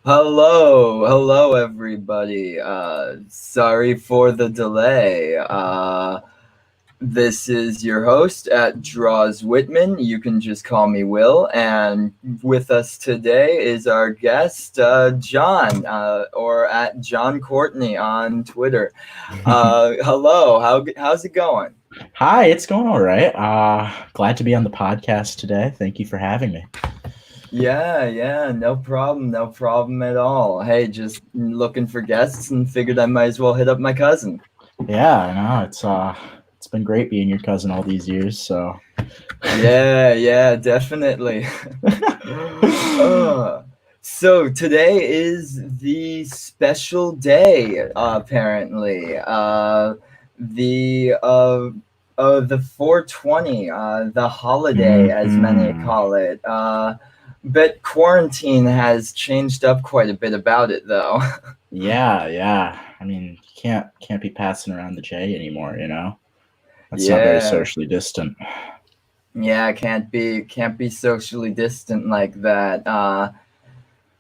Hello, everybody. Sorry for the delay. This is your host at Draws Whitman. You can just call me Will. And with us today is our guest, John, or at John Courtney on Twitter. Hello, how's it going? Hi, it's going all right. Glad to be on the podcast today. Thank you for having me. Yeah, no problem at all. Hey, just looking for guests and figured I might as well hit up my cousin. Yeah, I know it's been great being your cousin all these years. So, Yeah, definitely. uh, so today is the special day, apparently. The 420, the holiday, as many hmm call it. But quarantine has changed up quite a bit about it, though. yeah. I mean, you can't be passing around the J anymore. That's not very Yeah, socially distant. yeah, can't be socially distant like that.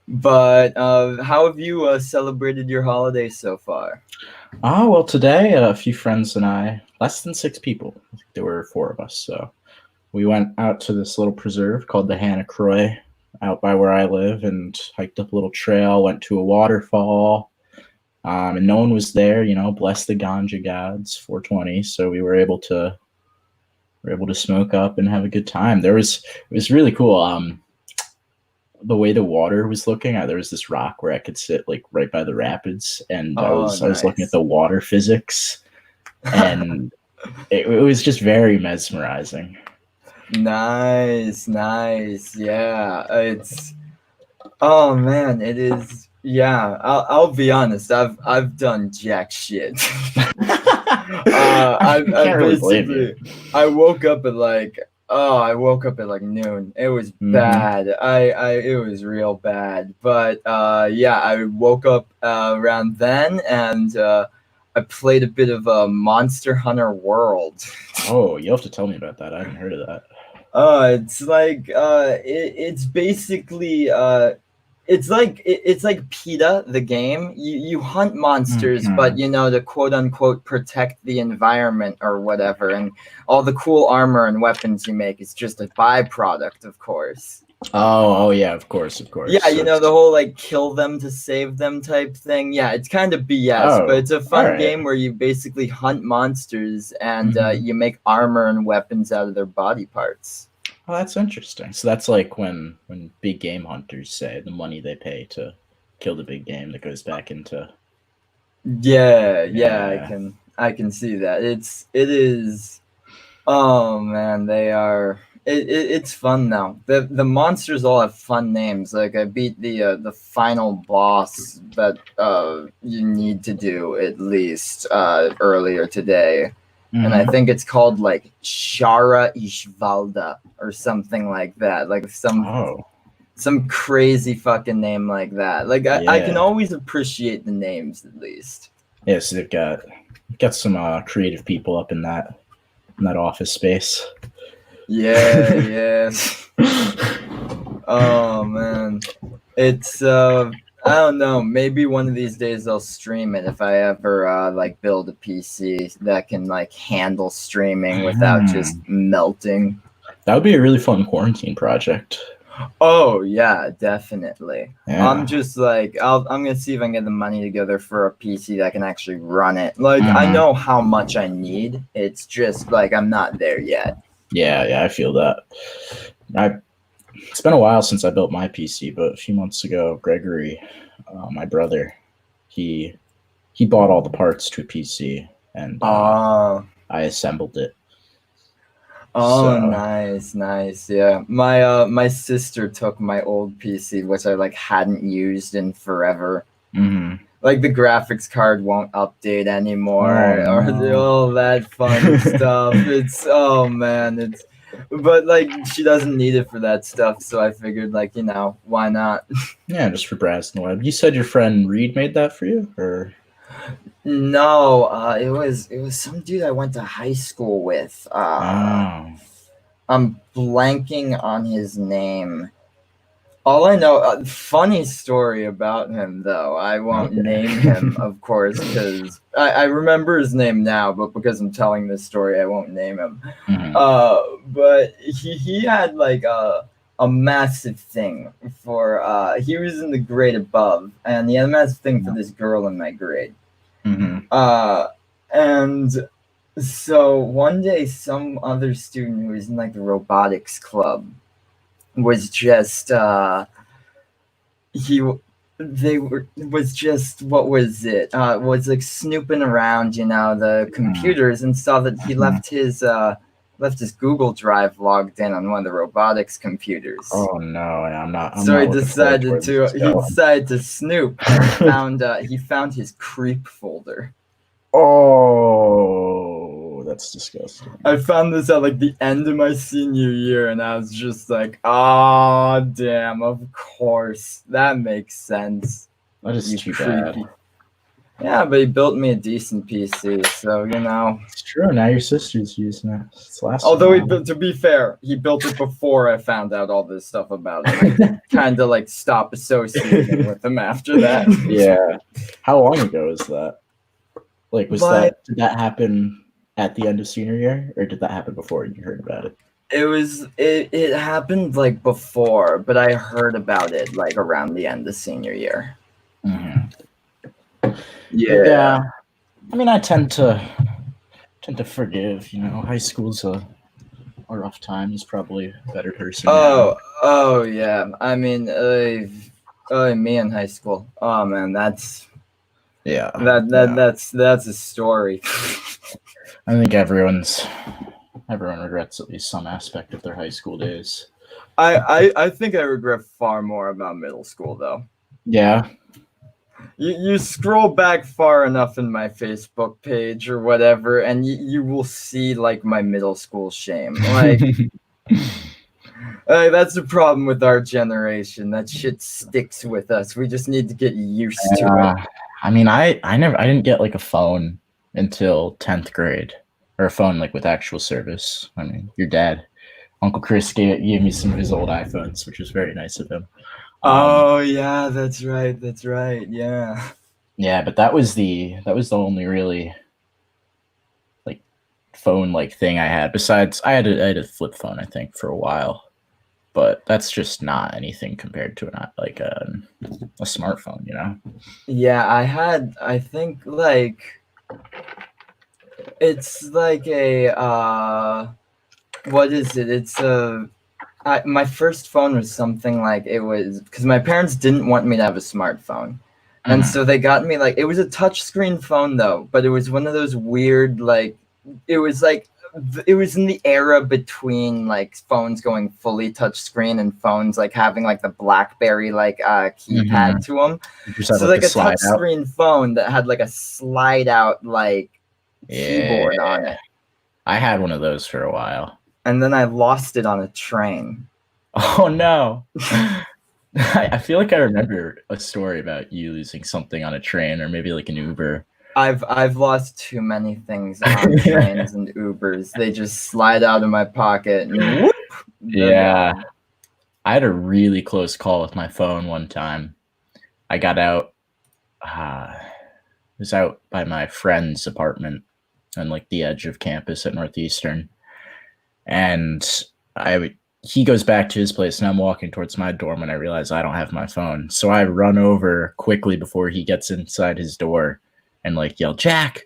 But how have you celebrated your holiday so far? Well, today a few friends and I, less than six people. I think there were four of us. So we went out to this little preserve called the Hannah Croix out by where I live and hiked up a little trail, went to a waterfall. And no one was there, bless the ganja gods, 420. So we were able to smoke up and have a good time. It was really cool. The way the water was looking, there was this rock where I could sit like right by the rapids, and I Oh, was I was looking at nice. the water physics, and it was just very mesmerizing. Nice. Yeah, it's oh man, it is. Yeah, I'll be honest. I've done jack shit. I I can't really blame you. basically I woke up at like I woke up at like noon. It was hmm bad. I it was real bad. But yeah, I woke up around then and I played a bit of Monster Hunter World. Oh, you'll have to tell me about that. I haven't heard of that. It's like it's basically it's like PETA the game. You hunt monsters, but hmm to quote unquote protect the environment or whatever, and all the cool armor and weapons you make is just a byproduct, of course. Oh, yeah, of course, of course. Yeah, So the it's whole like kill them to save them type thing. Yeah, it's kind of BS, but oh, it's a all fun right. game where you basically hunt monsters and Mm-hmm. you make armor and weapons out of their body parts. Oh, that's interesting. So that's like when big game hunters say the money they pay to kill the big game that goes back into Yeah, I yeah. can I can see that. It is. Oh man, they are. It's fun though. The monsters all have fun names. Like I beat the final boss that you need to do at least earlier today, and I Mm-hmm. think it's called like Shara Ishvalda or something like that. Like Oh, some crazy fucking name like that. Like I can yeah. always appreciate the names at least. Yeah, so they've got some creative people up in that office space. Yeah. Oh man. It's I don't know, maybe one of these days I'll stream it if I ever like build a PC that can like handle streaming without just Hmm. melting. That would be a really fun quarantine project. Oh yeah, definitely. I'm Yeah. just like I'm gonna see if I can get the money together for a PC that can actually run it. Like I Mm-hmm. know how much I need. It's just like I'm not there yet. Yeah, I feel that. I It's been a while since I built my PC, but a few months ago, Gregory, my brother, he he bought all the parts to a PC, and Oh, I assembled it. oh, So, nice. Yeah, my sister took my old PC, which I like hadn't used in forever. mm, Like the graphics card won't update oh anymore, or no. all that fun stuff. It's oh man, it's but like she doesn't need it for that stuff, so I figured like why not? Yeah, just for browsing the web. You said your friend Reed made that for you, or No, it was some dude I went to high school with. oh, I'm blanking on his name. All I know, funny story about him though. I won't name him, Okay. of course, because I remember his name now, but because I'm telling this story, I won't name him. Mhm. But he had like a massive thing for he was in the grade above, and he had a massive thing for this girl in my grade. Mhm. Uh, and so one day, some other student who was in like the robotics club was just he they were was just what was it was like snooping around, you know, the Mhm. computers, and saw that he Mhm. left his Google Drive logged in on one of the robotics computers. Oh no, I'm So not looking forward to where this is he going. decided to snoop and he found his creep folder. Oh, that's disgusting. I found this at like the end of my senior year, and I was just like, "Ah, damn! Of course, that makes sense. That is You too bad. creepy." Yeah, but he built me a decent PC, so you know. It's true. Now your sister's using it. It's lasting a Although while. to be fair, he built it before I found out all this stuff about him. I did kind of like stop associating with him after that. Yeah. How long ago was that? Like, But did that happen at the end of senior year, or did that happen before you heard about it? it happened like before, but I heard about it like around the end of senior year. Mhm. Yeah. Yeah. I mean, I tend to forgive. You know, high school's a rough time. He's probably a better person now. Oh yeah. I mean, me in high school. Oh man, Yeah. Yeah. that's a story. I think everyone regrets at least some aspect of their high school days. I think I regret far more about middle school though. Yeah. You scroll back far enough in my Facebook page or whatever, and you will see like my middle school shame. Like that's the problem with our generation. That shit sticks with us. We just need to get used to it. Uh, I mean, I didn't get like a phone until 10th grade, or a phone like with actual service. I mean, your dad, Uncle Chris, gave me some of his old iPhones, which was very nice of him. Um, Oh yeah, that's right. That's right. Yeah. yeah, but that was the only really like phone like thing I had. Besides, I had a flip phone, I think, for a while, but that's just not anything compared to like a smartphone, you know? Yeah, I think like it's like a what is it? My first phone was something like it was because my parents didn't want me to have a smartphone. And Mm-hmm. so they got me like it was a touchscreen phone though, but it was one of those weird it was like it was in the era between like phones going fully touchscreen and phones like having like the BlackBerry like Mm-hmm. keypad to them. You just had So like the like a slide out. touchscreen phone that had like a slide out like Yeah, keyboard on it. I had one of those for a while. And then I lost it on a train. Oh no. I feel like I remember a story about you losing something on a train or maybe like an Uber. I've lost too many things on trains and Ubers. They just slide out of my pocket and whoop, they're Yeah. gone. I had a really close call with my phone one time. I got out, was out by my friend's apartment on like the edge of campus at Northeastern. And he goes back to his place and I'm walking towards my dorm when I realize I don't have my phone. So I run over quickly before he gets inside his door and like yell, Jack.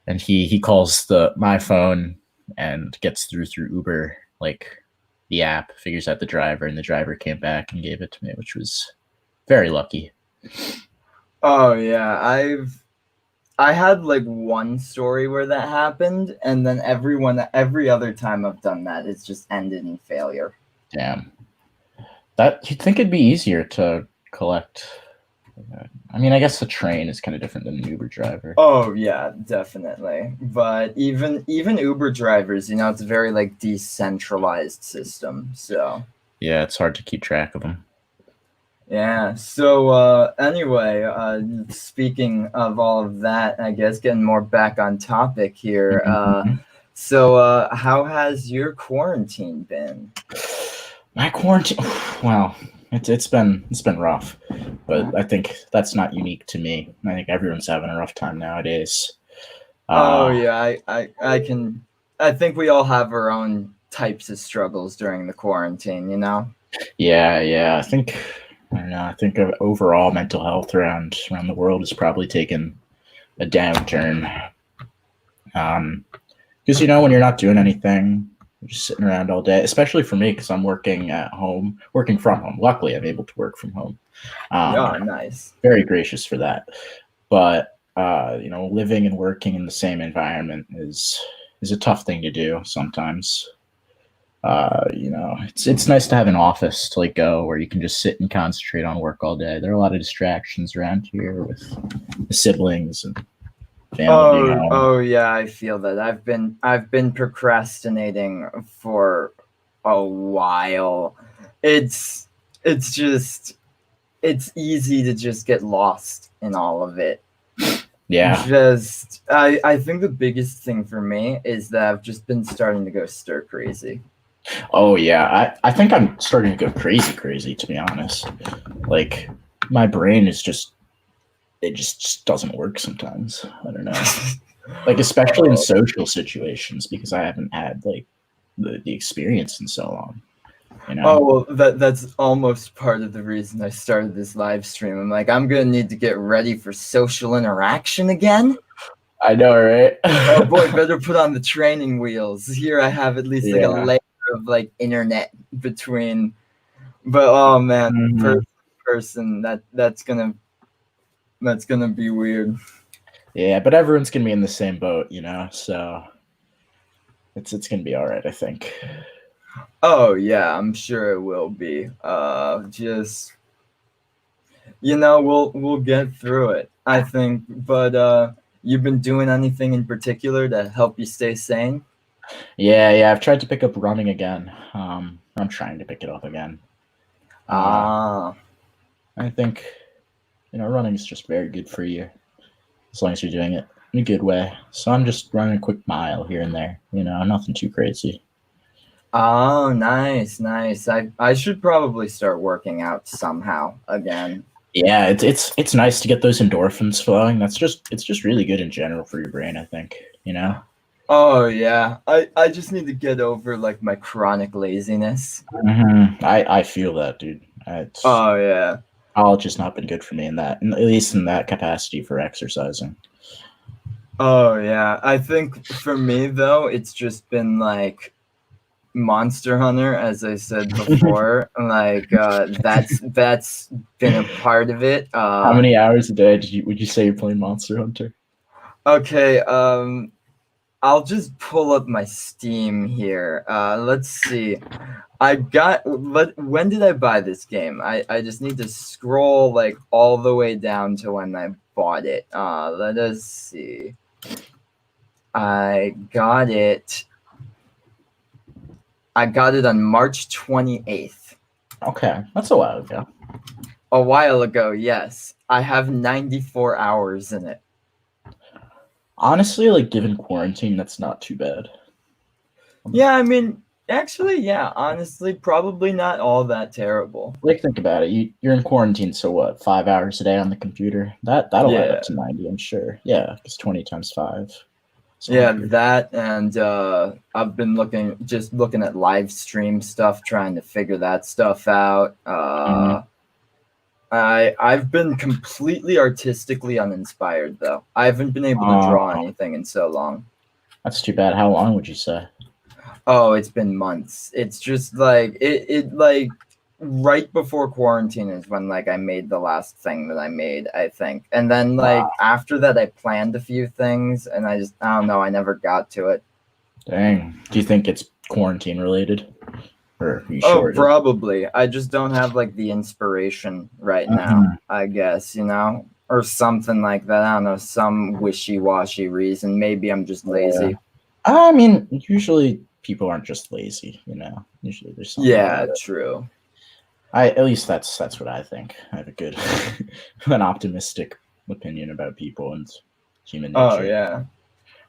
And he calls my phone and gets through Uber, like the app, figures out the driver, and the driver came back and gave it to me, which was very lucky. Oh yeah, I had like one story where that happened, and then every other time I've done that, it's just ended in failure. Damn. That you'd think it'd be easier to collect. I mean, I guess a train is kind of different than an Uber driver. Oh yeah, definitely. But even Uber drivers, you know, it's a very like decentralized system. So Yeah, it's hard to keep track of them. yeah. So anyway, speaking of all of that, I guess getting more back on topic here. Mm-hmm. So how has your quarantine been? My quarantine. Wow. it's been rough, but I think that's not unique to me. I think everyone's having a rough time nowadays. Oh Uh, yeah, I can. I think we all have our own types of struggles during the quarantine. You know. yeah. I don't know. I think overall mental health around the world has probably taken a downturn. Because when you're not doing anything, you're just sitting around all day. Especially for me, because I'm working at home, working from home. Luckily, I'm able to work from home. Yeah, Um, nice. very gracious for that. But living and working in the same environment is a tough thing to do sometimes. It's nice to have an office to go where you can just sit and concentrate on work all day. There are a lot of distractions around here with the siblings and family being home. Oh yeah, I feel that. I've been procrastinating for a while. It's it's just it's easy to just get lost in all of it. Yeah. Just I think the biggest thing for me is that I've just been starting to go stir crazy. Oh yeah. I think I'm starting to go crazy, to be honest. Like my brain is just doesn't work sometimes. I don't know. Like especially in Oh, social situations because I haven't had like the experience in so long, you know? oh well, that's almost part of the reason I started this live stream. I'm like, I'm gonna need to get ready for social interaction again. I know, right? Oh boy, better put on the training wheels. Here I have at least like a Yeah. layer of like internet between. But oh man, Mhm. person that's gonna be weird. Yeah, but everyone's gonna be in the same boat. So it's gonna be all right, I think. Oh yeah, I'm sure it will be. Just we'll get through it. I think. But you've been doing anything in particular to help you stay sane? Yeah. I've tried to pick up running again. I'm trying to pick it up again. Uh, Ah, I think running is just very good for you as long as you're doing it in a good way. So I'm just running a quick mile here and there. Nothing too crazy. oh, nice, nice. I should probably start working out somehow again. Yeah, it's nice to get those endorphins flowing. It's just really good in general for your brain, I think. Oh yeah, I just need to get over like my chronic laziness. I feel that, dude. It's Oh yeah. College has not been good for me at least in that capacity for exercising. Oh yeah. I think for me though, it's just been like Monster Hunter, as I said before. Like that's been a part of it. How many hours a day would you say you're playing Monster Hunter? Okay, I'll just pull up my Steam here. Let's see. When did I buy this game? I just need to scroll like all the way down to when I bought it. Let us see. I got it. I got it on March 28th. Okay, that's a while ago. A while ago, yes. I have 94 hours in it. Honestly, like given quarantine, that's not too bad. Yeah, I mean, actually, yeah, honestly, probably not all that terrible. Like think about it. You're in quarantine, so what? 5 hours a day on the computer. That'll add Yeah. up to 90, I'm sure. Yeah, it's 20 times 5. It's Yeah, 100. that and I've been looking at live stream stuff, trying to figure that stuff out. Mhm. I've been completely artistically uninspired though. I haven't been able to draw anything in so long. That's too bad. How long would you say? Oh, it's been months. It's just like it like right before quarantine is when like I made the last thing that I made, I think. And then like after that I planned a few things and I don't know, I never got to it. Dang. Do you think it's quarantine related? Or are you Oh, sure it is? probably. I just don't have like the inspiration right now, I guess, or something like that. I don't know, some wishy-washy reason. Maybe I'm just Yeah. lazy. I mean, usually people aren't just lazy. Usually there's something Yeah, about it. true. At least that's what I think. I have a good an optimistic opinion about people and human Oh, nature. yeah.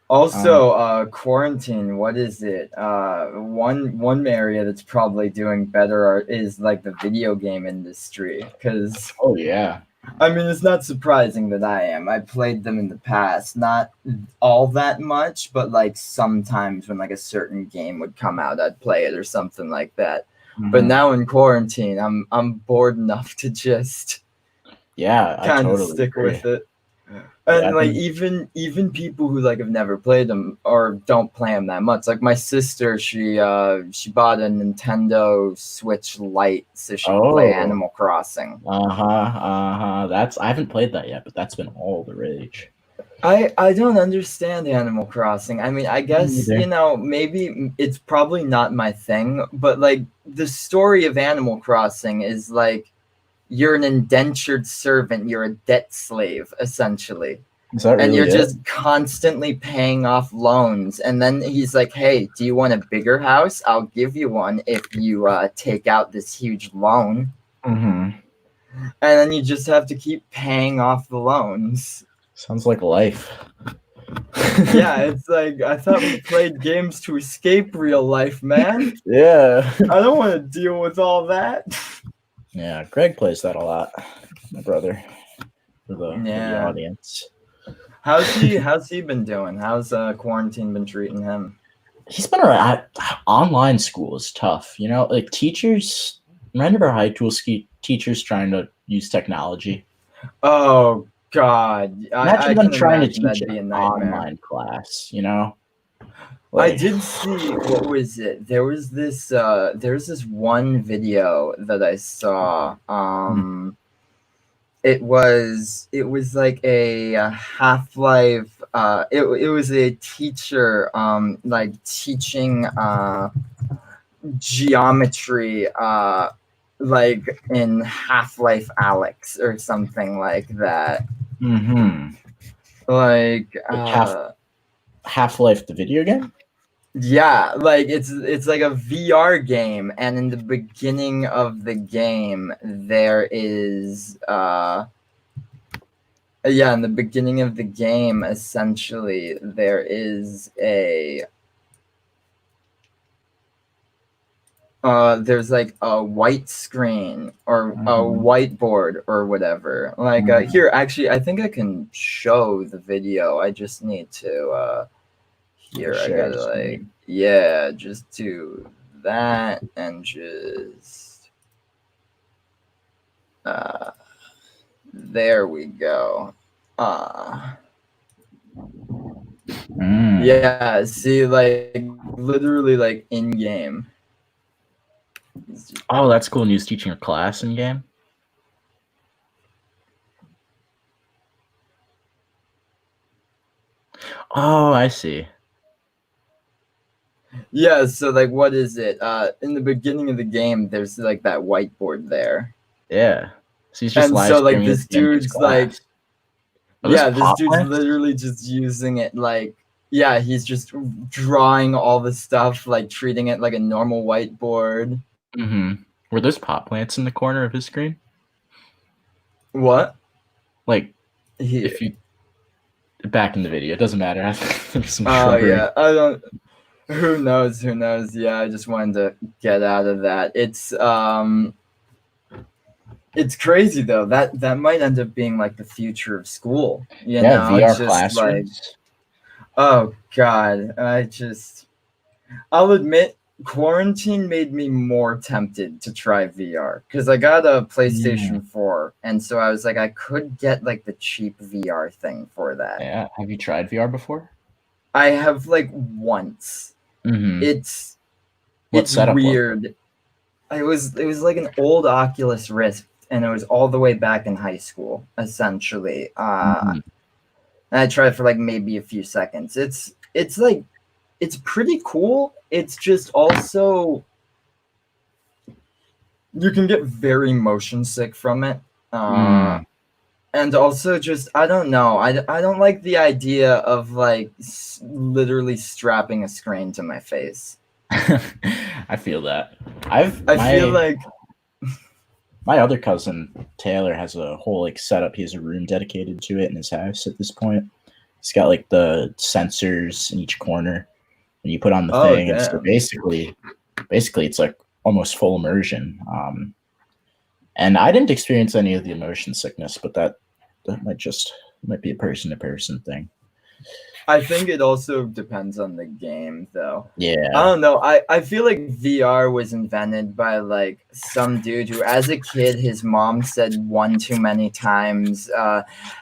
Also, quarantine. What is it? One area that's probably doing better is like the video game industry. Because Oh yeah. I mean, it's not surprising that I am. I played them in the past, not all that much, but like sometimes when like a certain game would come out, I'd play it or something like that. But Hmm. now in quarantine, I'm bored enough to just Yeah, I kind of totally stick agree. with it. Yeah, And I've like been. even people who like have never played them or don't play them that much. Like my sister, she bought a Nintendo Switch Lite so she could play Oh, Animal Crossing. That's I haven't played that yet, but that's been all the rage. I don't understand Animal Crossing. I mean, I Me guess, neither. maybe it's probably not my thing, but like the story of Animal Crossing is like you're an indentured servant, you're a debt slave essentially. Is that And you're really it? just constantly paying off loans. And then he's like, "Hey, do you want a bigger house? I'll give you one if you take out this huge loan." Hmm. And then you just have to keep paying off the loans. Sounds like life. Yeah, it's like I thought we played games to escape real life, man. Yeah. I don't want to deal with all that. Yeah, Greg plays that a lot. My brother, for the Yeah. audience. How's he been doing? How's quarantine been treating him? He's been around. Online school is tough. Like teachers. Remember high school teachers trying to use technology. Oh God, I Imagine them can trying to imagine teach that'd an be a nightmare. online class. I Like. did see what was it? There's this one video that I saw. It was like a Half-Life. It was a teacher like teaching geometry like in Half-Life Alex or something like that. Mm-hmm. Like Like Half-Life, the video game. yeah, like it's like a VR game, and in the beginning of the game there is yeah, in the beginning of the game essentially there is a there's like a white screen or a Mm-hmm. whiteboard or whatever. Like Mm-hmm. here actually I think I can show the video. I just need to here I Share gotta like screen. yeah, just do that and just uh there we go. Uh Mm. yeah, see like literally like in game. Oh, that's cool. News teaching a class in game. Oh, I see. Yeah, so like what is it? In the beginning of the game there's like that whiteboard there. Yeah. So he's just And live so like streaming at this the end of his dude's like class. Are those yeah, this pot dude's plants? literally just using it like yeah, he's just drawing all the stuff, like treating it like a normal whiteboard. Mm-hmm. Were those pot plants in the corner of his screen? What? Like, if Here. you back in the video, it doesn't matter. There's some Oh shrubbery. yeah, I don't. Who knows? Who knows? Yeah, I just wanted to get out of that. It's crazy though. That might end up being like the future of school. Yeah, VR Just like classrooms. oh god, I'll admit quarantine made me more tempted to try VR because I got a Mm. PlayStation 4, and so I was like, I could get like the cheap VR thing for that. Yeah. Have you tried VR before? I have like once. Mm-hmm. It's What it's setup was it? weird. It was like an old Oculus Rift, and it was all the way back in high school, essentially. Mm-hmm. And I tried for like maybe a few seconds. It's like it's pretty cool. It's just also you can get very motion sick from it. Uh, Mm. and also just I don't know. I don't like the idea of like literally strapping a screen to my face. I feel that. I've I feel my like my other cousin Taylor has a whole like setup. He has a room dedicated to it in his house at this point. It's got like the sensors in each corner, and you put on the Oh thing, and so damn. basically, it's like almost full immersion. And I didn't experience any of the motion sickness, but that might be a person to person thing. I think it also depends on the game, though. I Yeah. don't know. I feel like VR was invented by like some dude who, as a kid, his mom said one too many times,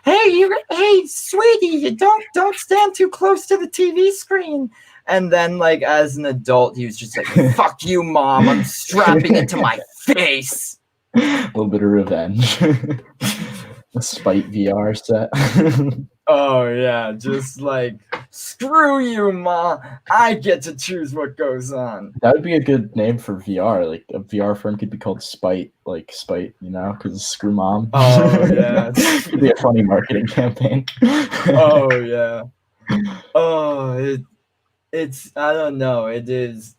hey, sweetie, you don't stand too close to the TV screen." And then, like as an adult, he was just like, "Fuck you, mom! I'm strapping it to my face." A little bit of revenge. A Spite VR set. Oh yeah, just like screw you, ma. I get to choose what goes on. That would be a good name for VR. Like a VR firm could be called Spite, like Spite, because screw mom. Oh yeah. Could be a funny marketing campaign. Oh yeah. Oh, it's I don't know. It's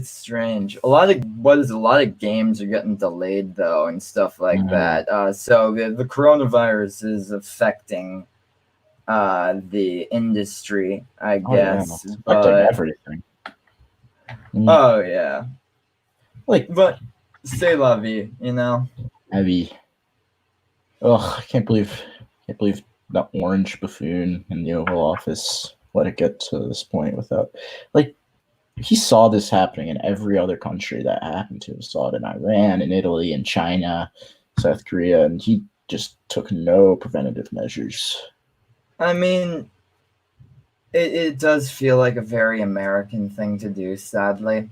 strange. A lot of games are getting delayed though and stuff like Mhm. that. So the coronavirus is affecting the industry, I Oh yeah, guess. it's affecting But everything. Mm, oh yeah. Like But c'est la vie, you know. heavy. Ugh, can't believe that orange buffoon in the Oval Office let it get to this point without, like, he saw this happening in every other country that happened to. He saw it in Iran, in Italy, in China, South Korea, and he just took no preventative measures. I mean, it does feel like a very American thing to do, sadly.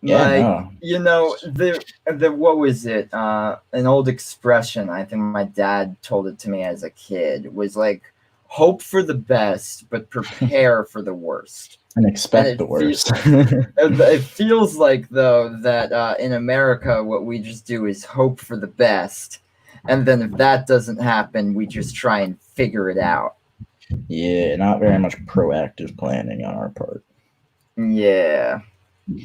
Yeah, Like, no. you know, the what was it? An old expression, I think my dad told it to me as a kid, was like hope for the best, but prepare for the worst. And And expect the worst. it feels like though that in America what we just do is hope for the best. And then if that doesn't happen, we just try and figure it out. Yeah, not very much proactive planning on our part. Yeah. I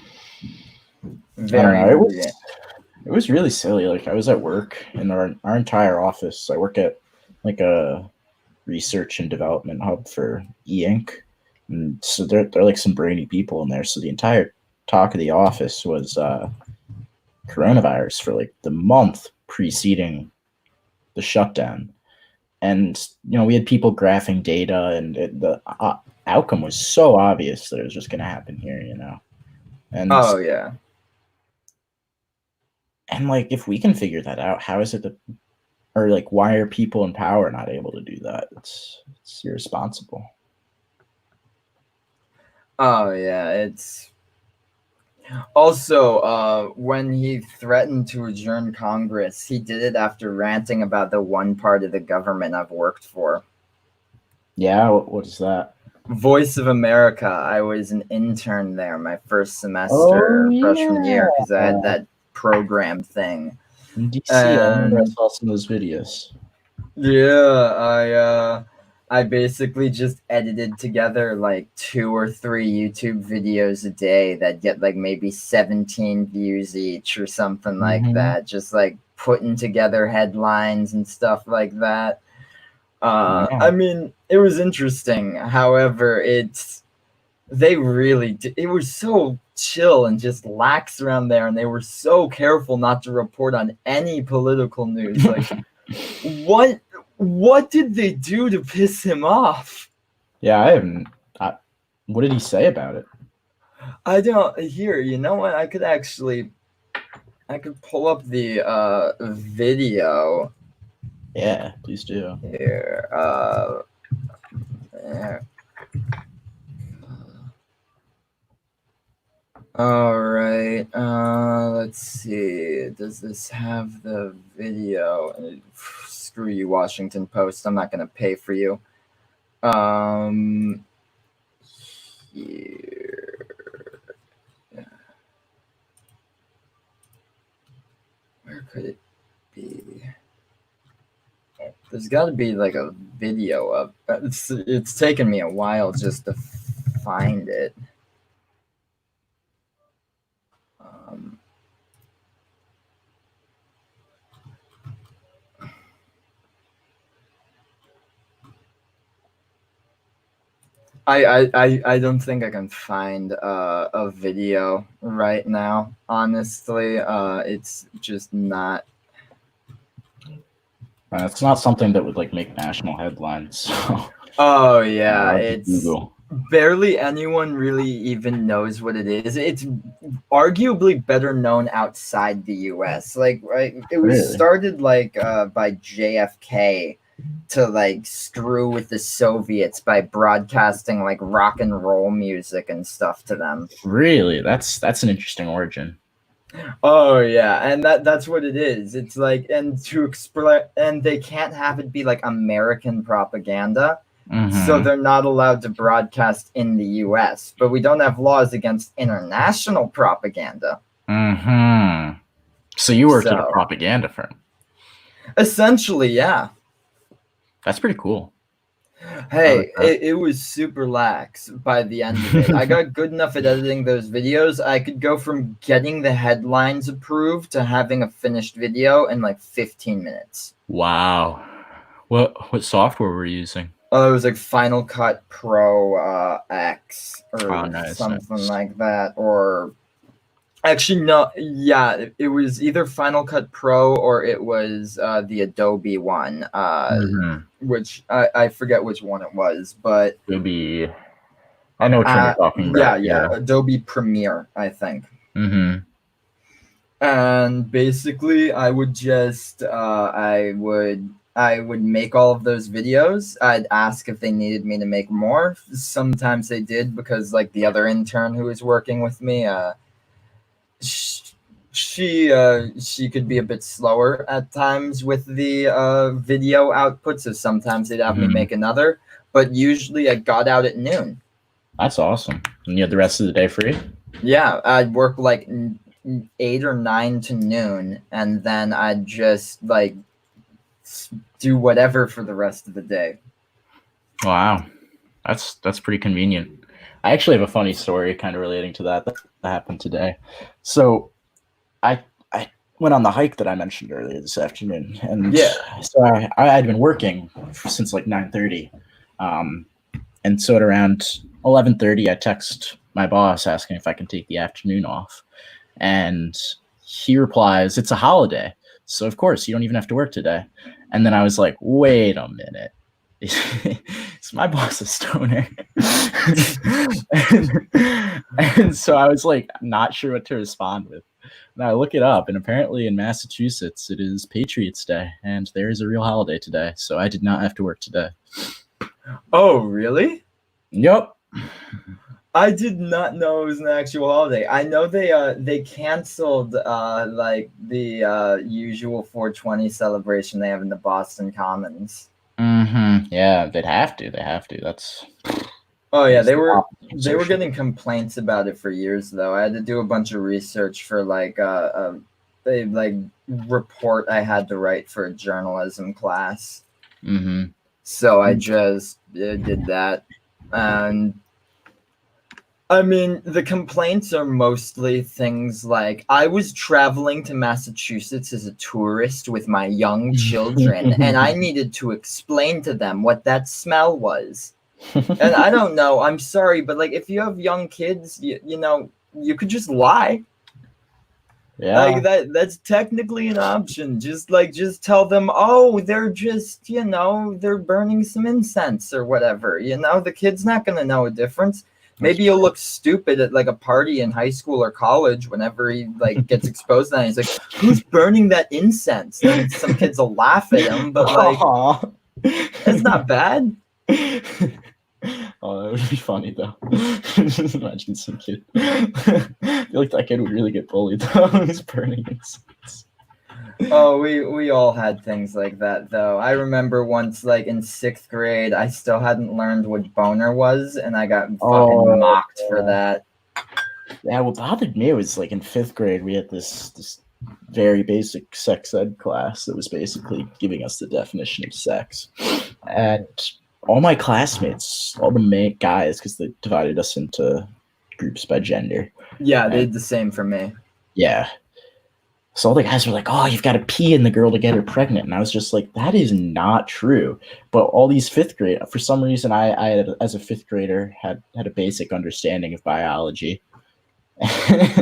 don't know. Very weird. It was really silly. Like I was at work in our entire office. I work at like a research and development hub for e-ink. And so they're like some brainy people in there. So the entire talk of the office was coronavirus for like the month preceding the shutdown. And we had people graphing data, and the outcome was so obvious that it was just going to happen here. And Oh yeah. like if we can figure that out, how is it that, or like why are people in power not able to do that? It's irresponsible. Oh yeah. It's also when he threatened to adjourn Congress, he did it after ranting about the one part of the government I've worked for. Yeah, what is that? Voice of America. I was an intern there my first Oh semester freshman yeah, year because I had that program thing. in DC. I remember I And saw some of those videos. yeah, I basically just edited together like 2 or 3 YouTube videos a day that get like maybe 17 views each or something like Mm-hmm. that. Just like putting together headlines and stuff like that. Yeah, I mean, it was interesting. However, it was so chill and just lax around there, and they were so careful not to report on any political news. Like, what what did they do to piss him off? yeah. I haven't. What did he say about it? I don't here. You know what? I could pull up the video Yeah, please do. here. There. All right. Let's see. Does this have the video? Screw you, Washington Post. I'm not gonna pay for you. Um, here. Where could it be? There's got to be like a video of. It's taken me a while just to find it. Um, I don't think I can find a video right now. Honestly, it's just not. It's not something that would like make national headlines. So Oh yeah, I'll have to it's Google. barely anyone really even knows what it is. It's arguably better known outside the U.S. Like, right, it was Really? started like by JFK to like screw with the Soviets by broadcasting like rock and roll music and stuff to them. Really? That's an interesting origin. Oh yeah, and that's what it is. It's like, and to explain, and they can't have it be like American propaganda, so Mm-hmm. they're not allowed to broadcast in the U.S. But we don't have laws against international propaganda. Mm-hmm. So you worked at a So propaganda firm. essentially, yeah. That's pretty cool. I like Hey, that. it was super lax by the end of it. I got good enough at editing those videos. I could go from getting the headlines approved to having a finished video in like 15 minutes. Wow. What software were you using? Oh, it was like Final Cut Pro X Oh, or nice, something nice. like that. Or actually, no, yeah, it was either Final Cut Pro or it was the Adobe one, Mm-hmm. which I forget which one it was, but It'll be. I know which one you're talking yeah, about. yeah, Yeah. Adobe Premiere, I think. Mm-hmm. And basically I would make all of those videos. I'd ask if they needed me to make more. Sometimes they did because like the other intern who was working with me, sh- she could be a bit slower at times with the video output, so sometimes they'd have me Mm-hmm. make another, but usually I got out at noon. That's awesome. And you had the rest of the day free? Yeah, I'd work like 8 or 9 to noon, and then I'd just like do whatever for the rest of the day. Wow. That's pretty convenient. I actually have a funny story kind of relating to that happened today. So I went on the hike that I mentioned earlier this afternoon, and Yeah. so I had been working since like 9:30, um, and so at around 11:30, I text my boss asking if I can take the afternoon off, and he replies, "It's a holiday, so of course you don't even have to work today." And then I was like, "Wait a minute." Is my boss a stoner? and so I was like, not sure what to respond with. And I look it up, and apparently in Massachusetts, it is Patriots Day, and there is a real holiday today. So I did not have to work today. Oh, really? Yep. I did not know it was an actual holiday. I know they canceled like the usual 420 celebration they have in the Boston Commons. Mm-hmm. Yeah, they'd have to. They have to. That's Oh yeah, it's they the were opposite of they were social. getting complaints about it for years though. I had to do a bunch of research for like a like report I had to write for a journalism class. Mm-hmm. So I just did that. And I mean, the complaints are mostly things like I was traveling to Massachusetts as a tourist with my young children, and I needed to explain to them what that smell was. And I don't know, I'm sorry, but like if you have young kids, you could just lie. Yeah. Like that's technically an option. Just tell them, "Oh, they're just, they're burning some incense or whatever." The kid's not going to know a difference. That's Maybe you'll look stupid at like a party in high school or college whenever he like gets exposed to that. He's like, "Who's burning that incense?" And some kids will laugh at him, but like Aw. it's not bad. Oh, that would be funny though. Just imagine some kid. I feel like that kid would really get bullied though. He's burning incense. Oh, we all had things like that though. I remember once, like in 6th grade, I still hadn't learned what boner was, and I got fucking Oh, mocked for that. yeah. What bothered me was like in 5th grade, we had this very basic sex ed class that was basically giving us the definition of sex, and all my classmates, all the main guys, because they divided us into groups by gender. Yeah, they And did the same for me. yeah, So all the guys were like, "Oh, you've got to pee in the girl to get her pregnant," and I was just like, "That is not true." But all these fifth grade, for some reason, I had, as a fifth grader, had a basic understanding of biology.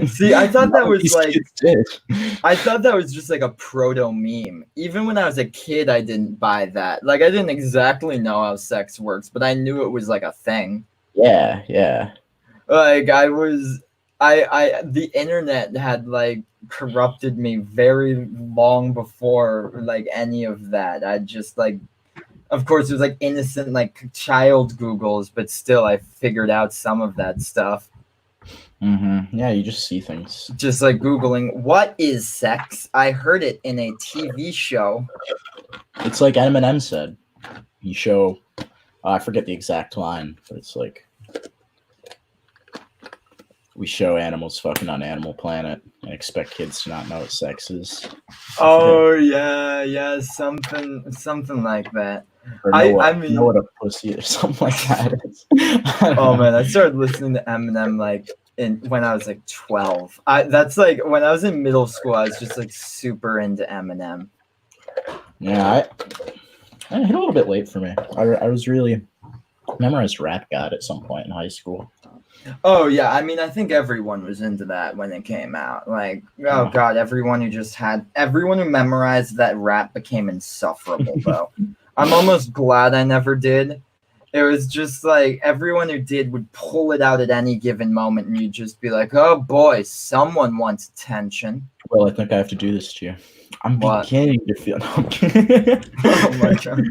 See, I thought None that of was these like kids did. I thought that was just like a proto meme. Even when I was a kid, I didn't buy that. Like I didn't exactly know how sex works, but I knew it was like a thing. Yeah, yeah. Like I was the internet had like corrupted me very long before like any of that. I just like of course it was like innocent like child Googles, but still I figured out some of that stuff. Yeah, you just see things. Just like Googling what is sex? I heard it in a TV show. It's like Eminem said. You show, I forget the exact line, but it's like, we show animals fucking on Animal Planet and expect kids to not know what sex is. Oh yeah, yeah, something like that. Or I know what mean, a pussy or something like that is. I don't oh know. man, I started listening to Eminem like in when I was like 12. I that's like when I was in middle school, I was just like super into Eminem. Yeah, I hit a little bit late for me. I was really memorized Rap God at some point in high school. Oh yeah, I mean I think everyone was into that when it came out. Like, oh Yeah. god, everyone who memorized that rap became insufferable though. I'm almost glad I never did. It was just like everyone who did would pull it out at any given moment and you'd just be like, oh boy, someone wants attention. Well, I think I have to do this to you. I'm What? beginning to feel. Oh my god.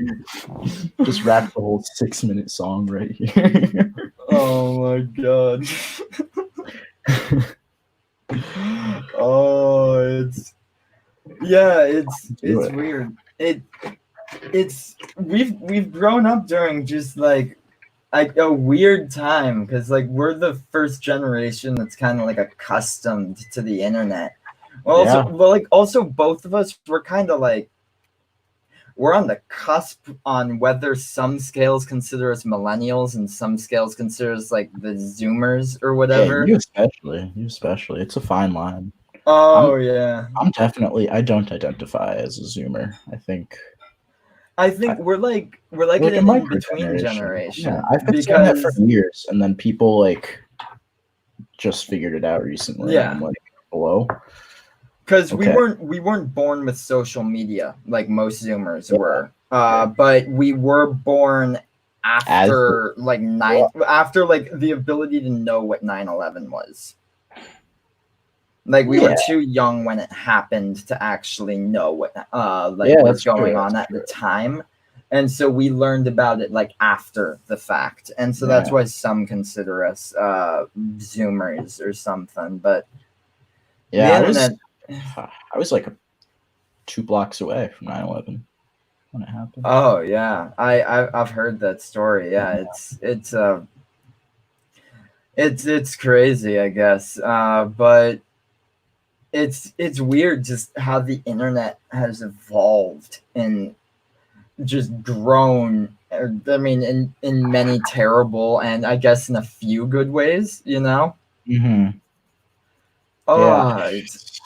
Just rap the whole 6-minute song right here. Oh my god. Oh, Do it's it. weird. It's we've grown up during just like a weird time because like we're the first generation that's kind of like accustomed to the internet. Yeah. Well, like also both of us were kind of like we're on the cusp on whether some scales consider us millennials and some scales consider us like the Zoomers or Yeah, whatever. you especially. You especially. It's a fine line. I'm Oh yeah, I'm definitely, I don't identify as a Zoomer. I I think we're like feel in like a an in micro between generation. Yeah, generation I've been saying that for because years, and then people like just figured it out recently, and I'm yeah, like, hello, because okay, we weren't born with social media like most Zoomers yeah, were, yeah. but we were born As after like well, the ability to know what 9/11 was. Like we were yeah, too young when it happened to actually know what like yeah, was that's true. going on That's at the true. time. And so we learned about it like after the fact. And so that's Yeah, why some consider us Zoomers or something. But the yeah. internet. I was like 2 blocks away from 9/11 when it happened. Oh yeah, I've heard that story. Yeah, it's crazy, I guess. But it's weird just how the internet has evolved and just grown. I mean, in many terrible and I guess in a few good ways. You know. Hmm. Yeah, Oh, it's.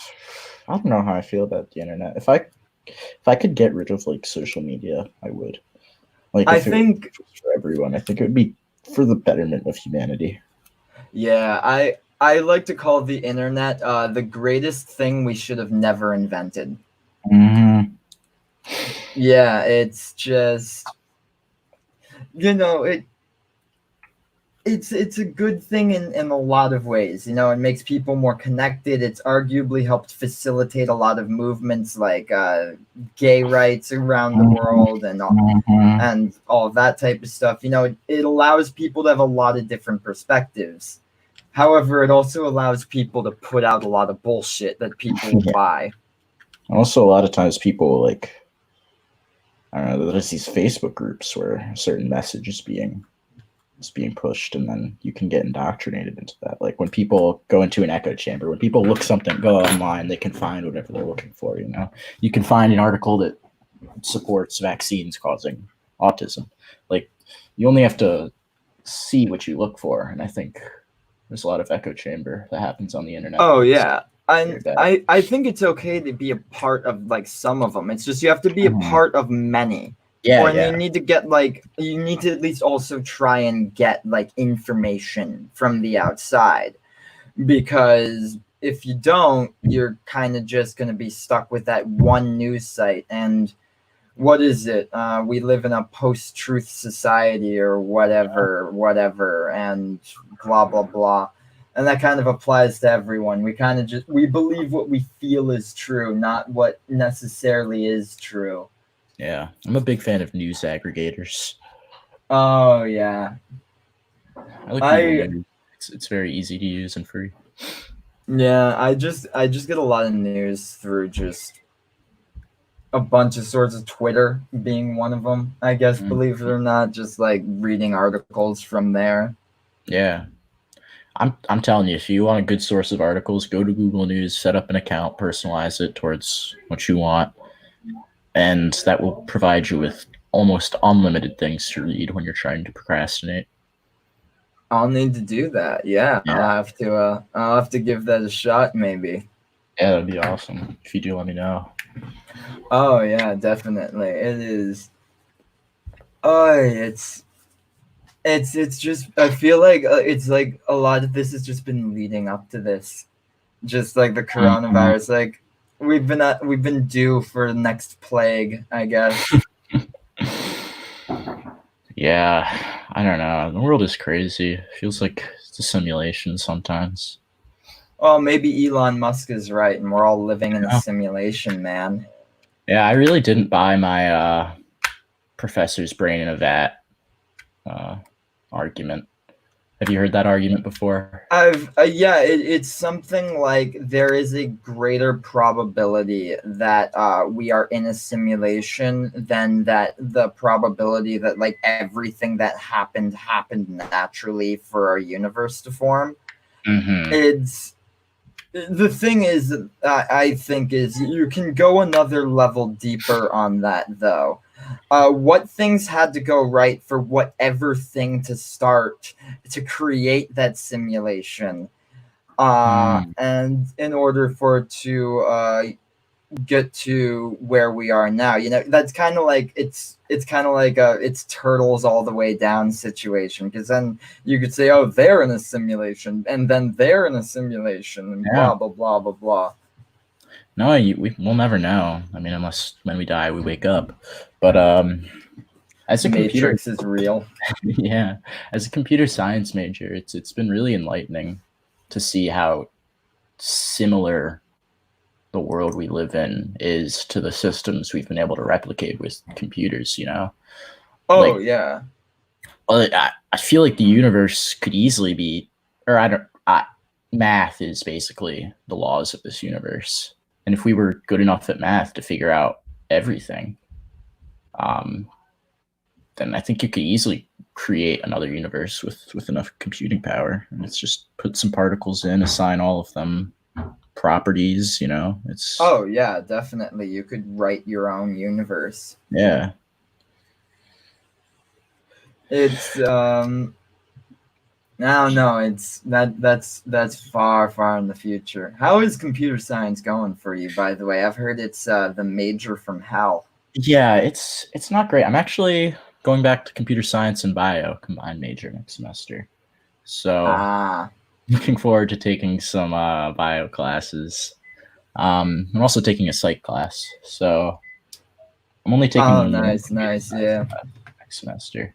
I don't know how I feel about the internet. If I could get rid of like social media, I would. Like I if it was think. for everyone, I think it would be for the betterment of humanity. Yeah, I like to call the internet the greatest thing we should have never invented. Hmm. Yeah, it's just it it's a good thing in a lot of ways. It makes people more connected. It's arguably helped facilitate a lot of movements like gay rights around the world Hmm. and all that type of stuff. It allows people to have a lot of different perspectives. However, it also allows people to put out a lot of bullshit that people will Yeah. buy. Also, a lot of times people like, I don't know. There's these Facebook groups where a certain message is being pushed, and then you can get indoctrinated into that. Like when people go into an echo chamber, when people go online, they can find whatever they're looking for. You can find an article that supports vaccines causing autism. Like you only have to see what you look for, and I think there's a lot of echo chamber that happens on the internet. Oh yeah. And I think it's okay to be a part of like some of them. It's just you have to be a part of many. Yeah, Or and you yeah. need to get like you need to at least also try and get like information from the outside, because if you don't, you're kind of just going to be stuck with that one news site. And what is it? We live in a post-truth society or whatever, and blah blah blah. And that kind of applies to everyone. We kind of just we believe what we feel is true, not what necessarily is true. Yeah, I'm a big fan of news aggregators. Oh yeah, I like Google I News. It's very easy to use and free. yeah, I just get a lot of news through just a bunch of sorts of Twitter being one of them. I guess, Mm. believe it or not, just like reading articles from there. Yeah, I'm telling you, if you want a good source of articles, go to Google News, set up an account, personalize it towards what you want, and that will provide you with almost unlimited things to read when you're trying to procrastinate. I'll need to do that. Yeah, Yeah, I'll have to give that a shot maybe. yeah, that'd be awesome. If you do, let me know. Oh yeah, definitely. It is. Oh, it's just I feel like it's like a lot of this has just been leading up to this. Just like the Mhm. coronavirus, like we've been due for the next plague, I guess. Yeah, I don't know. The world is crazy. It feels like it's a simulation sometimes. Oh, maybe Elon Musk is right, and we're all living in a Yeah, simulation, man. yeah, I really didn't buy my professor's brain in a vat uh, argument. Have you heard that argument before? Yeah, it's something like there is a greater probability that we are in a simulation than that the probability that like everything that happened naturally for our universe to form. Mm-hmm. It's the thing is, I think is you can go another level deeper on that though. What things had to go right for whatever thing to start to create that simulation, Mm. and in order for it to get to where we are now, that's kind of like it's kind of like it's turtles all the way down situation, because then you could say, oh, they're in a simulation and then they're in a simulation and Yeah. blah blah blah blah blah. No, we'll never know. I mean, unless when we die, we wake up. But as a computer, Matrix is real. yeah, as a computer science major, it's been really enlightening to see how similar the world we live in is to the systems we've been able to replicate with computers. Oh Like yeah. I feel like the universe could easily be, or I don't. Math is basically the laws of this universe, and if we were good enough at math to figure out everything, um, then I think you could easily create another universe with enough computing power. And it's just put some particles in, assign all of them properties. It's Oh yeah, definitely. You could write your own universe. yeah. It's no, no, it's that's far in the future. How is computer science going for you, by the way? I've heard it's the major from hell. Yeah, it's not great. I'm actually going back to computer science and bio combined major next semester. So Ah, looking forward to taking some bio classes. I'm also taking a psych class, so I'm only taking oh, one more nice, computer nice, science yeah. next semester.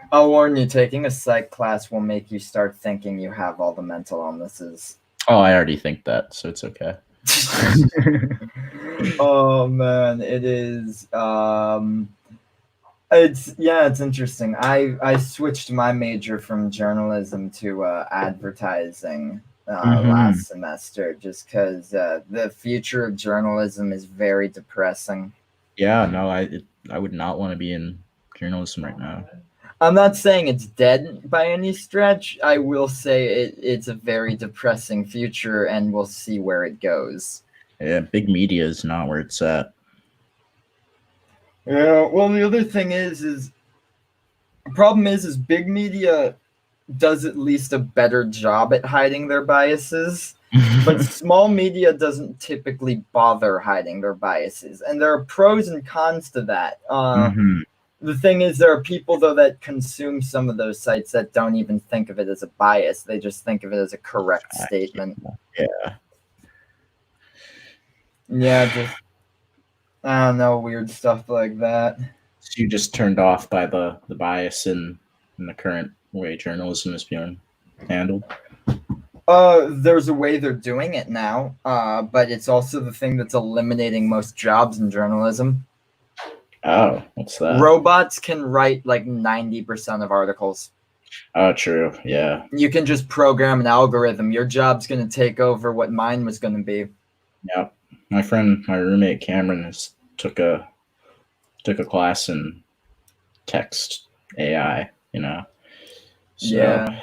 I'll warn you, taking a psych class will make you start thinking you have all the mental illnesses. Oh, I already think that, so it's okay. Oh man, it is. It's yeah, it's interesting. I switched my major from journalism to advertising Hmm. last semester, just because the future of journalism is very depressing. Yeah, no, I would not want to be in journalism right now. I'm not saying it's dead by any stretch. I will say it's a very depressing future, and we'll see where it goes. Yeah, big media is not where it's at. Yeah. Well, the other thing is the problem is big media does at least a better job at hiding their biases. But small media doesn't typically bother hiding their biases, and there are pros and cons to that. Mm-hmm. The thing is, there are people though that consume some of those sites that don't even think of it as a bias; they just think of it as a correct statement. Yeah. Yeah, just I don't know, weird stuff like that. So you just turned off by the bias in the current way journalism is being handled. There's a way they're doing it now, but it's also the thing that's eliminating most jobs in journalism. Oh, what's that? Robots can write like 90% of articles. Oh, true. Yeah. You can just program an algorithm. Your job's going to take over what mine was going to be. Yeah. My roommate Cameron took a class in text AI. So Yeah.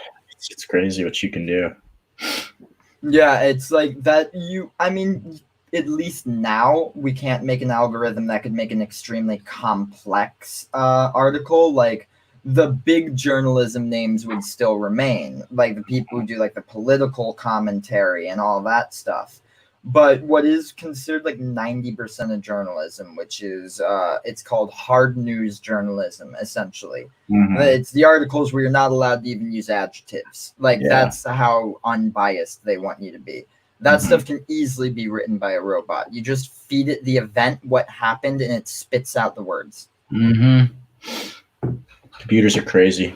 it's crazy what you can do. Yeah, it's like that. I mean, at least now we can't make an algorithm that could make an extremely complex article. Like the big journalism names would still remain, like the people who do like the political commentary and all that stuff. But what is considered like 90% of journalism, which is it's called hard news journalism, essentially. Mm-hmm. It's the articles where you're not allowed to even use adjectives. Like that's how unbiased they want you to be. That stuff can easily be written by a robot. You just feed it the event, what happened, and it spits out the words. Mm-hmm. Computers are crazy.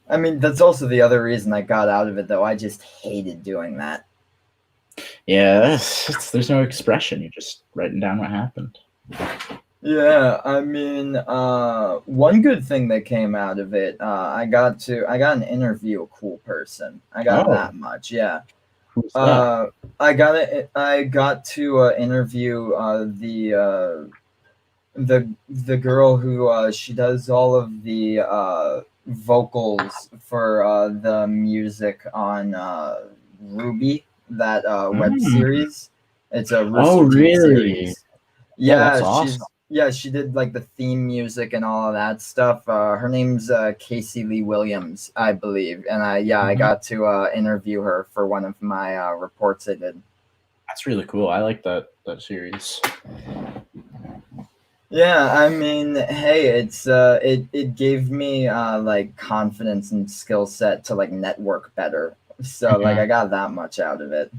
I mean, that's also the other reason I got out of it, though. I just hated doing that. Yeah, there's no expression. You're just writing down what happened. Yeah, I mean, one good thing that came out of it, I got an interview a cool person. I got that much. Yeah. Who's that? I got to interview the girl who she does all of the vocals for the music on Ruby, that web series. It's a Rooster Teeth series. Yeah, that's awesome. she did like the theme music and all of that stuff. Her name's Casey Lee Williams, I believe, and I got to interview her for one of my reports I did. That's really cool. I like that series. Yeah, I mean, hey, it gave me like confidence and skill set to like network better. So like I got that much out of it.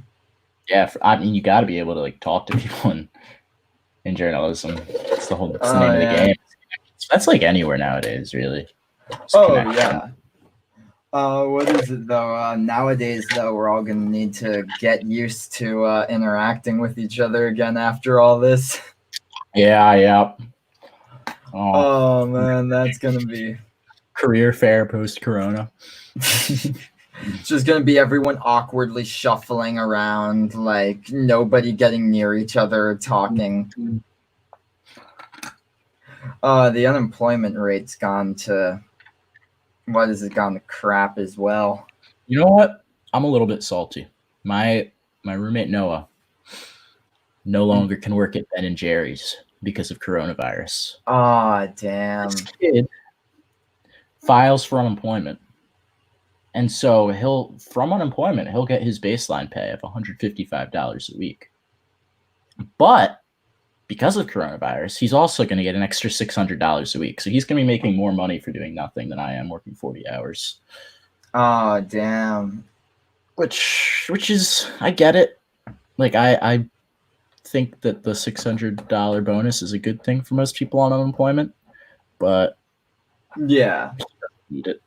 Yeah, I mean, you got to be able to like talk to people in journalism. It's the name of the game. That's like anywhere nowadays, really. Yeah. What is it though? Nowadays, though, we're all gonna need to get used to interacting with each other again after all this. Yeah. Oh man, that's gonna be career fair post-corona. It's just gonna be everyone awkwardly shuffling around, like nobody getting near each other or talking. The unemployment rate's gone to gone to crap as well. You know what? I'm a little bit salty. My roommate Noah no longer can work at Ben and Jerry's because of coronavirus. Oh, damn. This kid files for unemployment. And so from unemployment, he'll get his baseline pay of $155 a week. But because of coronavirus, he's also going to get an extra $600 a week. So he's going to be making more money for doing nothing than I am working 40 hours. Oh, damn. Which is, I get it. Like, I think that the $600 bonus is a good thing for most people on unemployment, but yeah, need it.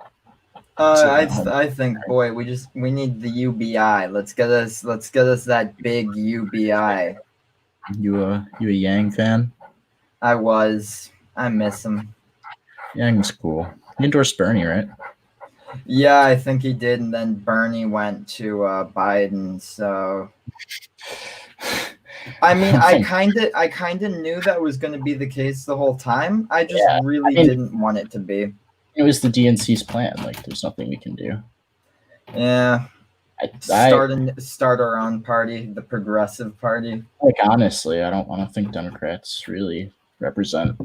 I think, boy, we need the UBI. Let's get us that big UBI. You a Yang fan? I miss him. Yang's cool. He endorsed Bernie, right? Yeah, I think he did, and then Bernie went to Biden. So, I mean, I kind of knew that was going to be the case the whole time. I just didn't want it to be. It was the DNC's plan. Like, there's nothing we can do. Yeah. Start our own party, the Progressive Party. Like, honestly, I don't think Democrats really represent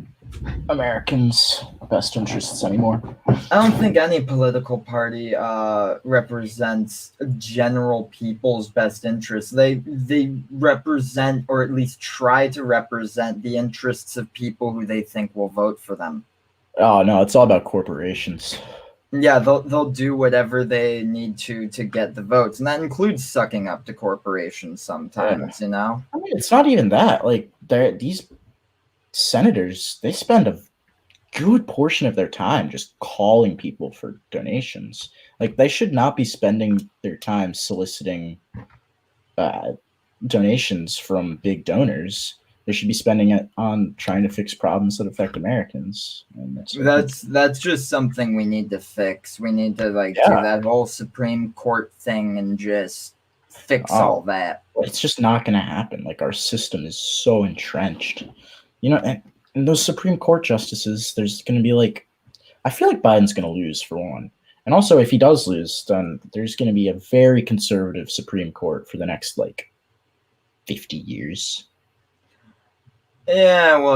Americans best interests anymore. I don't think any political party represents general people's best interests. They represent, or at least try to represent, the interests of people who they think will vote for them. Oh no, it's all about corporations. Yeah, they'll do whatever they need to get the votes, and that includes sucking up to corporations Yeah. sometimes. You know. I mean, it's not even that. Like, these senators, they spend a good portion of their time just calling people for donations. Like, they should not be spending their time soliciting uh, donations from big donors. They should be spending it on trying to fix problems that affect Americans. And I think, That's just something we need to fix. We need to do yeah, that whole Supreme Court thing and just fix uh, all that. it's just not going to happen. Like, our system is so entrenched. And those Supreme Court justices, there's going to be like, I feel like Biden's going to lose for one. And also, if he does lose, then there's going to be a very conservative Supreme Court for the next 50 years. Yeah, well,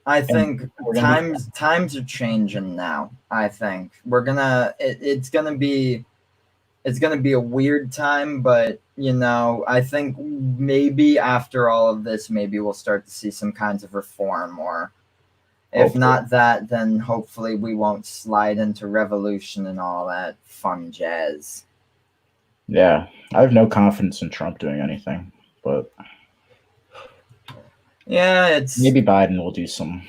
I And think we're going to be times are changing now. I think we're gonna it's gonna be a weird time, but I think maybe after all of this, maybe we'll start to see some kinds of reform, or if hopefully. not that, then hopefully we won't slide into revolution and all that fun jazz. Yeah, I have no confidence in Trump doing anything, but Yeah, it's maybe Biden will do some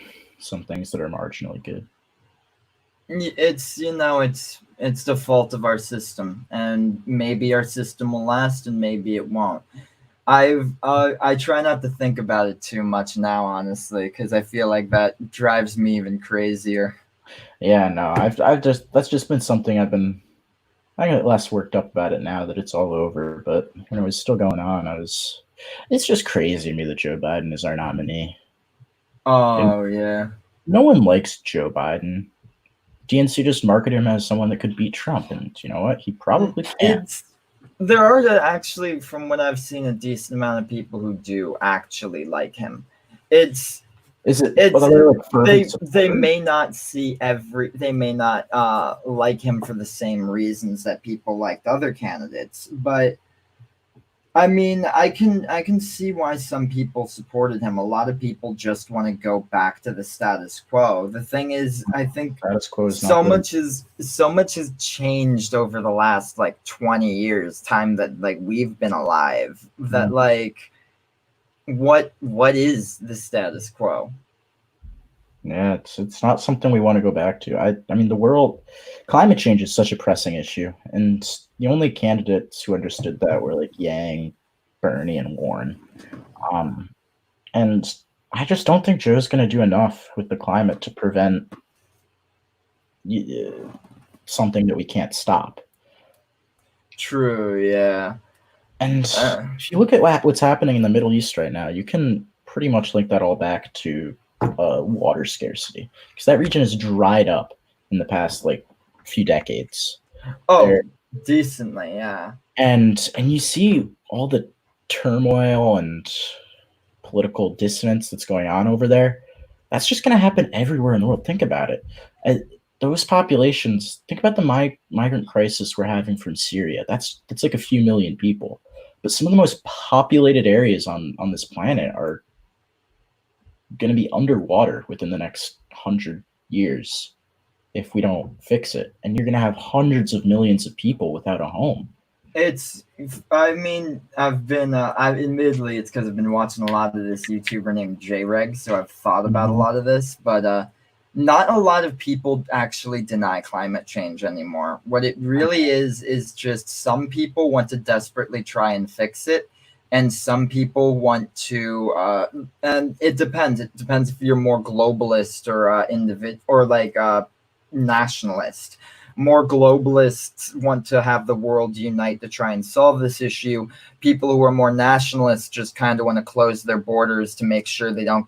things that are marginally good. it's the fault of our system, and maybe our system will last, and maybe it won't. I try not to think about it too much now, honestly, because I feel like that drives me even crazier. Yeah, no, I've just that's just been something I get less worked up about it now that it's all over. But when it was still going on, it's just crazy to me that Joe Biden is our nominee. And Oh yeah. no one likes Joe Biden. DNC just marketed him as someone that could beat Trump, and you know what? He probably can. It's there are actually, from what I've seen, a decent amount of people who do actually like him. It's Is it? Well, it's they're like fervent they supporters. may not they may not like him for the same reasons that people liked other candidates, but I mean, I can see why some people supported him. A lot of people just want to go back to the status quo. The thing is, I think Status quo is not good. so much has changed over the last 20 years, time that we've been alive, that Mhm. what is the status quo? Yeah, it's not something we want to go back to. I mean, the world climate change is such a pressing issue, and the only candidates who understood that were like Yang, Bernie, and Warren. Um, and I just don't think Joe's going to do enough with the climate to prevent something that we can't stop. True, yeah. And Uh, if you look at what's happening in the Middle East right now, you can pretty much link that all back to water scarcity, because that region has dried up in the past few decades. oh, There decently, yeah. and you see all the turmoil and political dissonance that's going on over there. That's just going to happen everywhere in the world. Think about it. Uh, those populations. Think about the migrant crisis we're having from Syria. That's like a few million people, but some of the most populated areas on this planet are going to be underwater within the next 100 years if we don't fix it. And you're going to have hundreds of millions of people without a home. It's, I mean, I've admittedly, it's because I've been watching a lot of this YouTuber named JReg, so I've thought about a Mhm. lot of this, but not a lot of people actually deny climate change anymore. What it really is just some people want to desperately try and fix it, and some people want to, and it depends. It depends if you're more globalist or or nationalist. More globalists want to have the world unite to try and solve this issue. People who are more nationalists just kind of want to close their borders to make sure they don't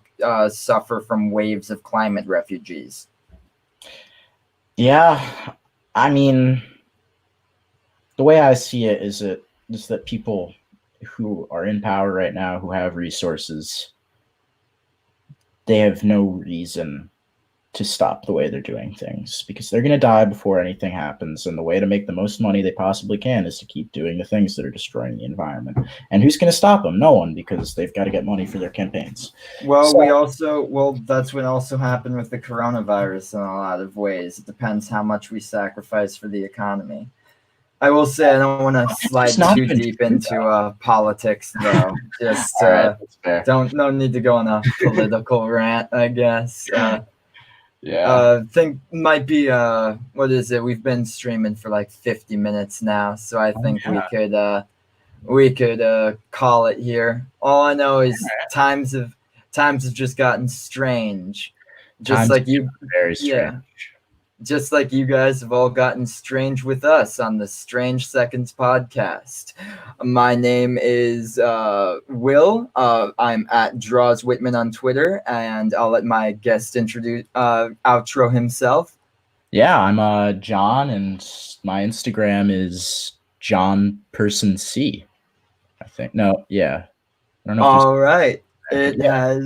suffer from waves of climate refugees. Yeah, I mean, the way I see it is that people who are in power right now, who have resources, they have no reason to stop the way they're doing things because they're going to die before anything happens. And the way to make the most money they possibly can is to keep doing the things that are destroying the environment. And who's going to stop them? No one, because they've got to get money for their campaigns. Well, So, that's what also happened with the coronavirus in a lot of ways. It depends how much we sacrifice for the economy. I will say I don't want to it's slide not too even deep true, into politics, though. Just all right, that's fair. don't no need to go on a political rant, I guess. Yeah. Think might be what is it? We've been streaming for like 50 minutes now, so I Oh, think yeah. we could call it here. All I know is times have just gotten strange, just Times like you, very strange. yeah, just like you guys have all gotten strange with us on the Strange Seconds podcast. My name is Will. I'm at Draws Whitman on Twitter, and I'll let my guest introduce outro himself. Yeah, I'm John, and my Instagram is John Person C. I think. No, yeah. I don't know if there's. All right, But it yeah,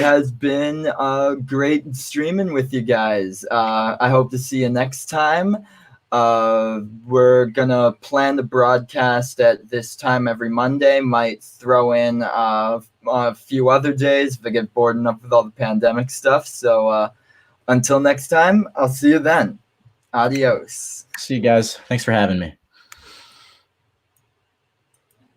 has been great streaming with you guys. I hope to see you next time. We're gonna plan the broadcast at this time every Monday. Might throw in a few other days if I get bored enough with all the pandemic stuff. So until next time, I'll see you then. Adios. see you guys. Thanks for having me.